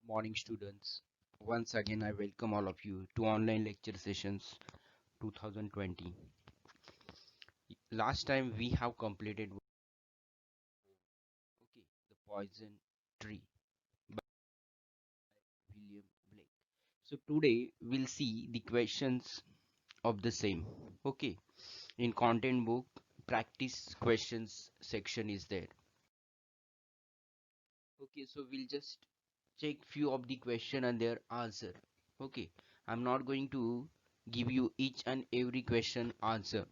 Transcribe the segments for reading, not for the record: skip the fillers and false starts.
Morning, students. Once again, I welcome all of you to online lecture sessions 2020. Last time we have completed The Poison Tree by William Blake. So today we'll see the questions of the same. Okay, in content book, practice questions section is there. Okay, so we'll just check few of the question and their answer. Okay, I'm not going to give you each and every question answer.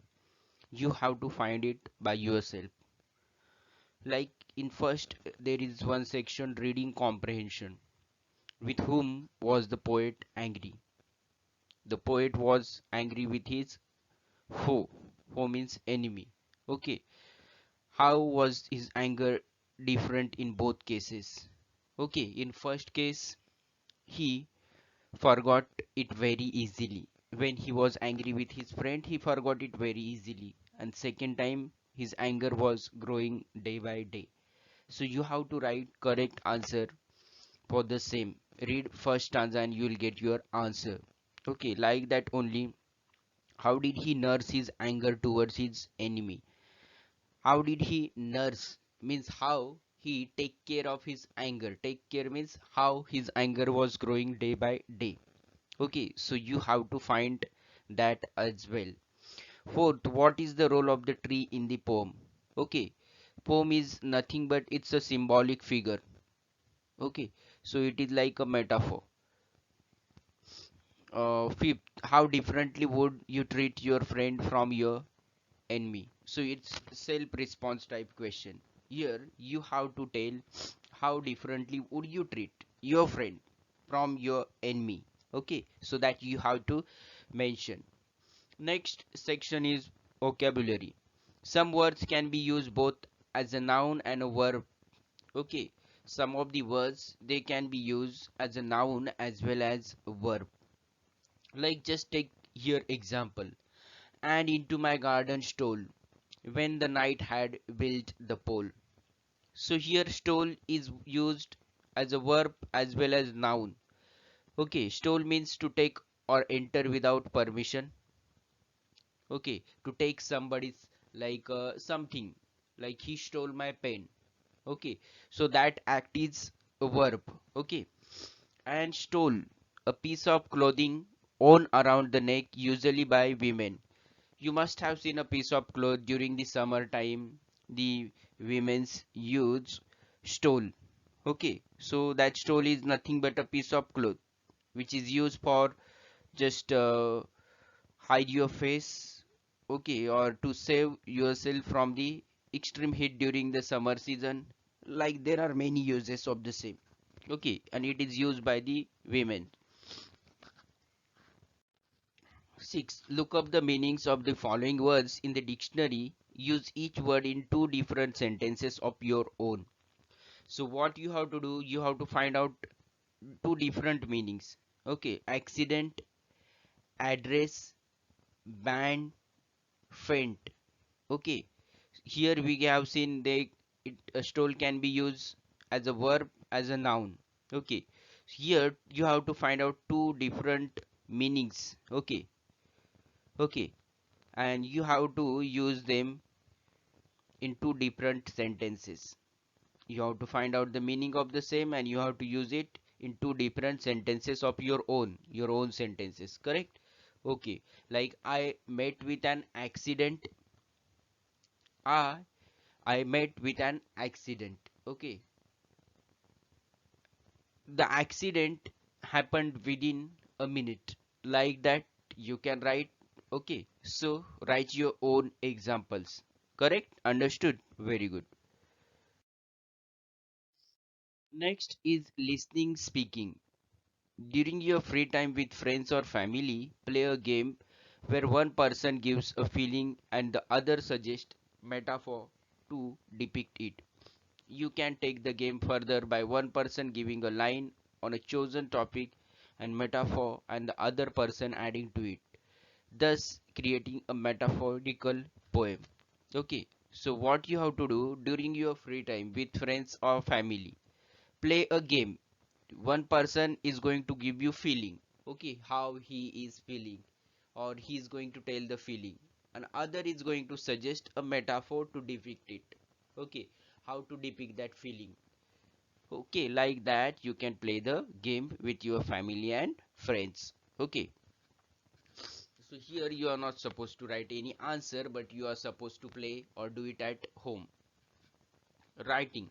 You have to find it by yourself. Like in first there is one section, reading comprehension. With whom was the poet angry? The poet was angry with his foe. Foe means enemy. Okay, how was his anger different in both cases? Okay, in first case he forgot it very easily. When he was angry with his friend, he forgot it very easily. And second time, his anger was growing day by day. So you have to write correct answer for the same. Read first stanza and you will get your answer. Okay, like that only. How did he nurse his anger towards his enemy? How did he nurse? Means how he take care of his anger. Take care means how his anger was growing day by day. Okay, so you have to find that as well. Fourth, what is the role of the tree in the poem? Okay, poem is nothing but it's a symbolic figure. Okay, so it is like a metaphor. Fifth, how differently would you treat your friend from your enemy? So it's self-response type question. Here you have to tell how differently would you treat your friend from your enemy. Okay, so that you have to mention. Next section is vocabulary. Some words can be used both as a noun and a verb. Okay, some of the words they can be used as a noun as well as a verb. Like just take here example. And into my garden stole when the knight had built the pole. So here stole is used as a verb as well as noun. Okay, stole means to take or enter without permission. Okay, to take somebody's like something, like he stole my pen. Okay, so that act is a verb. Okay, and stole, a piece of clothing worn around the neck, usually by women. You must have seen a piece of cloth during the summer time. The women's use stole. Okay, so that stole is nothing but a piece of cloth which is used for just hide your face. Okay, or to save yourself from the extreme heat during the summer season. Like there are many uses of the same. Okay, and it is used by the women. 6. Look up the meanings of the following words in the dictionary. Use each word in two different sentences of your own. So what you have to do, you have to find out two different meanings. Okay, accident, address, band, faint. Okay, here we have seen a stole can be used as a verb as a noun. Okay, here you have to find out two different meanings. Okay, okay, and you have to use them in two different sentences. You have to find out the meaning of the same and you have to use it in two different sentences of your own sentences. Correct? Okay, like I met with an accident. I met with an accident. Okay, the accident happened within a minute. Like that you can write. Okay, so write your own examples. Correct? Understood? Very good. Next is listening speaking. During your free time with friends or family, play a game where one person gives a feeling and the other suggests metaphor to depict it. You can take the game further by one person giving a line on a chosen topic and metaphor and the other person adding to it, thus creating a metaphorical poem. Okay, so what you have to do during your free time with friends or family, play a game One person is going to give you feeling, okay, how he is feeling, or he is going to tell the feeling, and other is going to suggest a metaphor to depict it, okay, how to depict that feeling. Okay, like that you can play the game with your family and friends. Okay, so here you are not supposed to write any answer, but you are supposed to play or do it at home. Writing.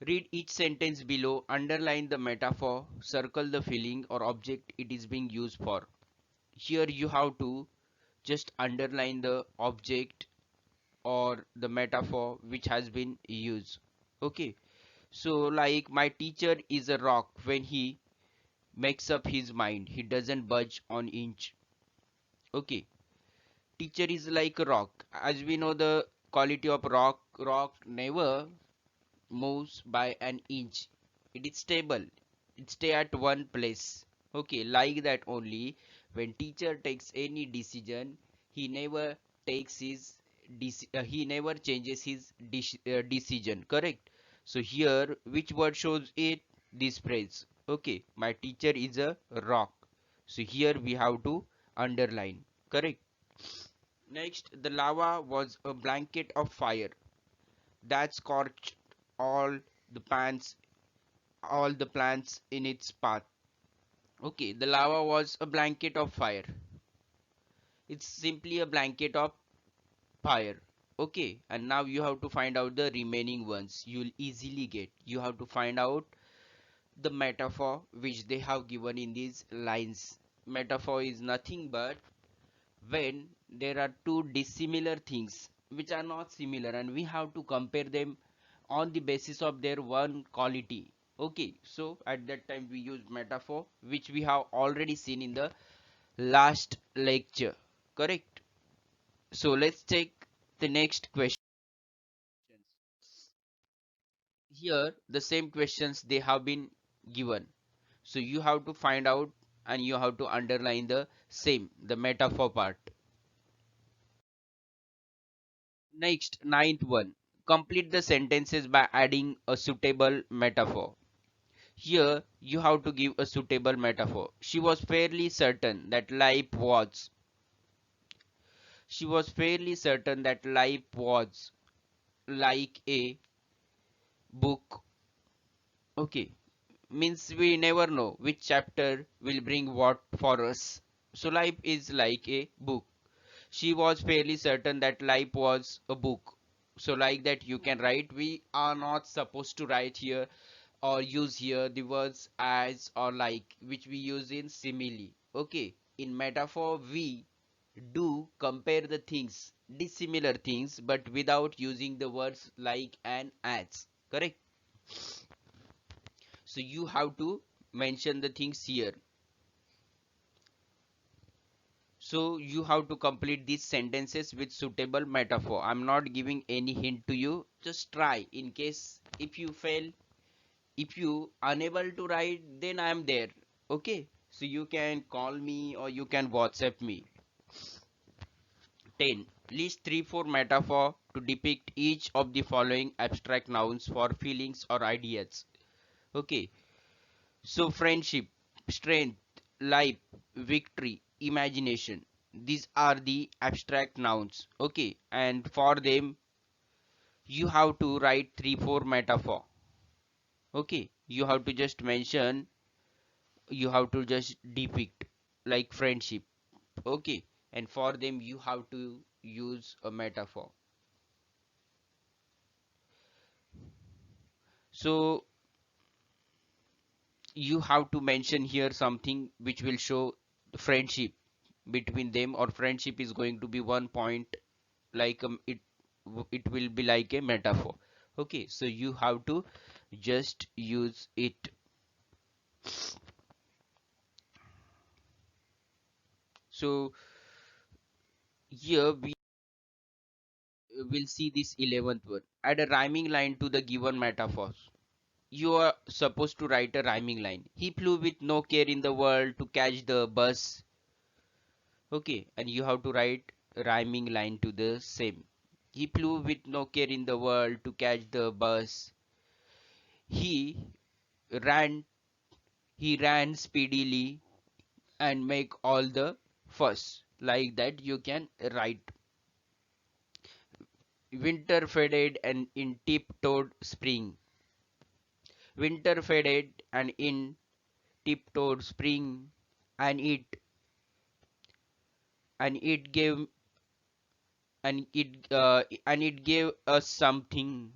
Read each sentence below, underline the metaphor, circle the feeling or object it is being used for. Here you have to just underline the object or the metaphor which has been used. Okay, so like my teacher is a rock. When he makes up his mind, he doesn't budge on inch. Okay, teacher is like a rock. As we know, the quality of rock never moves by an inch. It is stable. It stay at one place. Okay, like that only. When teacher takes any decision, he never takes his he never changes his decision. Correct. So here, which word shows it? This phrase. Okay, my teacher is a rock. So here we have to underline. Correct. Next, the lava was a blanket of fire that scorched all the plants all the plants in its path. Okay, the lava was a blanket of fire. It's simply a blanket of fire. Okay, and now you have to find out the remaining ones. You'll easily get. You have to find out the metaphor which they have given in these lines. Metaphor is nothing but when there are two dissimilar things which are not similar, and we have to compare them on the basis of their one quality. Okay, so at that time we use metaphor, which we have already seen in the last lecture. Correct. So let's take the next question. Here the same questions they have been given, so you have to find out and you have to underline the same, the metaphor part. Next, ninth one. Complete the sentences by adding a suitable metaphor. Here, you have to give a suitable metaphor. She was fairly certain that life was. She was fairly certain that life was like a book. Okay, means we never know which chapter will bring what for us. So life is like a book. She was fairly certain that life was a book. So like that you can write. We are not supposed to write here or use here the words as or like, which we use in simile. Okay, in metaphor we do compare the things, dissimilar things, but without using the words like and as. Correct. So you have to mention the things here. So you have to complete these sentences with suitable metaphor. I'm not giving any hint to you. Just try. In case if you fail, if you unable to write, then I am there. Okay. So you can call me or you can WhatsApp me. 10. List 3-4 metaphor to depict each of the following abstract nouns for feelings or ideas. Okay. So friendship, strength, life, victory, imagination. These are the abstract nouns. Okay. And for them, you have to write 3-4 metaphor. Okay. You have to just mention, you have to just depict like friendship. Okay. And for them, you have to use a metaphor. So you have to mention here something which will show friendship between them, or friendship is going to be one point, like it will be like a metaphor. Okay, so you have to just use it. So here we will see this 11th one. Add a rhyming line to the given metaphors. You are supposed to write a rhyming line. He flew with no care in the world to catch the bus. Okay, and you have to write a rhyming line to the same. He flew with no care in the world to catch the bus. He ran He ran speedily and make all the fuss. Like that you can write. Winter faded and in tiptoed spring. Winter faded and in tiptoed spring, and it gave and it gave us something.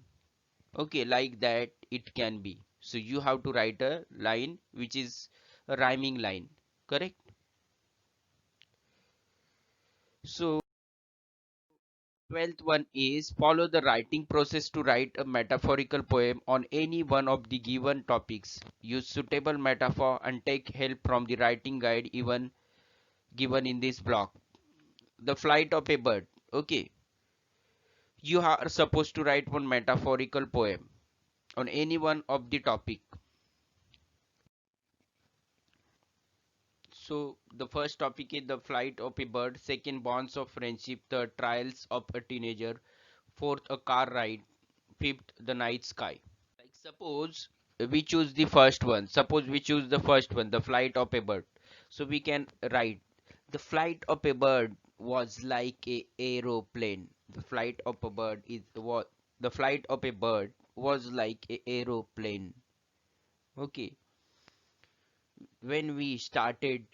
Okay, like that it can be. So you have to write a line which is a rhyming line, correct? So 12th one is follow the writing process to write a metaphorical poem on any one of the given topics. Use suitable metaphor and take help from the writing guide even given in this block. The flight of a bird. Okay, you are supposed to write one metaphorical poem on any one of the topic. So the first topic is the flight of a bird, second bonds of friendship, third trials of a teenager, fourth a car ride, fifth the night sky. Like suppose we choose the first one. Suppose we choose the first one, the flight of a bird. So we can write the flight of a bird was like a aeroplane. The flight of a bird is what the flight of a bird was like a aeroplane. Okay. When we started,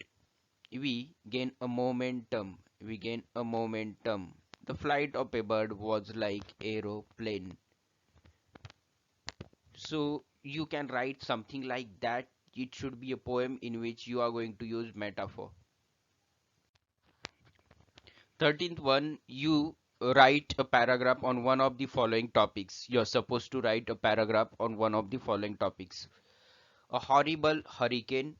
we gain a momentum. We gain a momentum. The flight of a bird was like aeroplane. So you can write something like that. It should be a poem in which you are going to use metaphor. 13th one, you write a paragraph on one of the following topics. You're supposed to write a paragraph on one of the following topics. A horrible hurricane,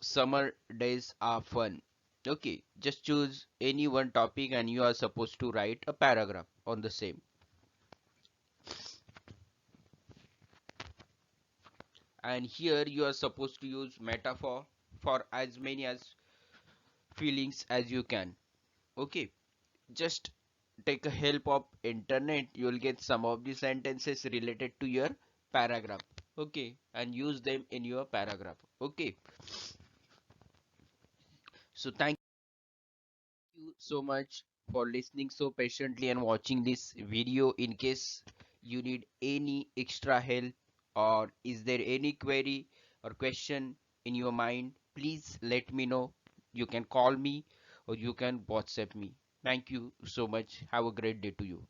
summer days are fun. Okay, just choose any one topic and you are supposed to write a paragraph on the same. And here you are supposed to use metaphor for as many as feelings as you can. Okay, just take a help of internet, you will get some of the sentences related to your paragraph. Okay, and use them in your paragraph. Okay, so thank you so much for listening so patiently and watching this video. In case you need any extra help or is there any query or question in your mind, please let me know. You can call me or you can WhatsApp me. Thank you so much. Have a great day to you.